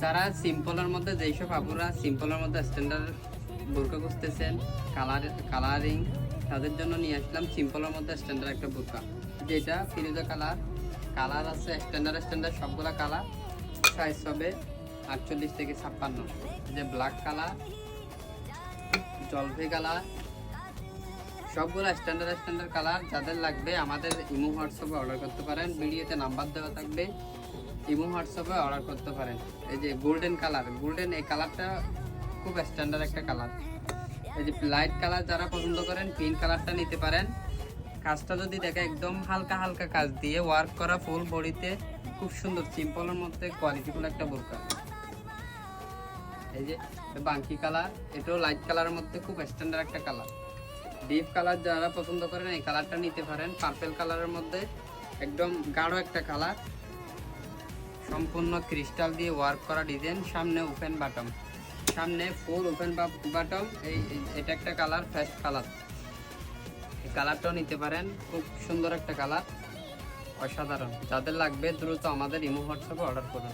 যারা সিম্পলের মধ্যে যেসব আপুরা সিম্পলের মধ্যে স্ট্যান্ডার্ড বোরকা খুঁজতেছেন কালারিং, তাদের জন্য নিয়ে আসলাম সিম্পলের মধ্যে স্ট্যান্ডার্ড একটা বোরকা। যেটা ফিরোজা কালার আছে স্ট্যান্ডার্ড সবগুলা কালার। সাইজ হবে 48 থেকে 56। যে ব্ল্যাক কালার, জলপাই কালার, সবগুলো স্ট্যান্ডার্ড কালার। যাদের লাগবে আমাদের ইমো হোয়াটসঅ্যাপে অর্ডার করতে পারেন, ভিডিওতে নাম্বার দেওয়া থাকবে, ইমো হোয়াটসঅ্যাপে অর্ডার করতে পারেন। এই যে গোল্ডেন কালার, এই কালারটা খুব স্ট্যান্ডার্ড একটা কালার। এই যে লাইট কালার যারা পছন্দ করেন পিঙ্ক কালারটা নিতে পারেন। কাজটা যদি দেখে একদম হালকা কাজ দিয়ে ওয়ার্ক করা, ফুল বডিতে খুব সুন্দর সিম্পলের মধ্যে কোয়ালিটিফুল একটা বোরকা। এই যে বাঙ্কি কালার, এটাও লাইট কালারের মধ্যে খুব স্ট্যান্ডার্ড একটা কালার। ডিপ কালার যারা পছন্দ করেন এই কালারটা নিতে পারেন। পার্পল কালারের মধ্যে একদম গাঢ় একটা কালার, সম্পূর্ণ ক্রিস্টাল দিয়ে ওয়ার্ক করা ডিজাইন। সামনে ওপেন বাটম, সামনে ফুল ওপেন বাটম। এটা একটা কালার, ফার্স্ট কালার। এই কালারটাও নিতে পারেন, খুব সুন্দর একটা কালার, অসাধারণ। যাদের লাগবে দ্রুত আমাদের ইমো হোয়াটসঅ্যাপে অর্ডার করুন।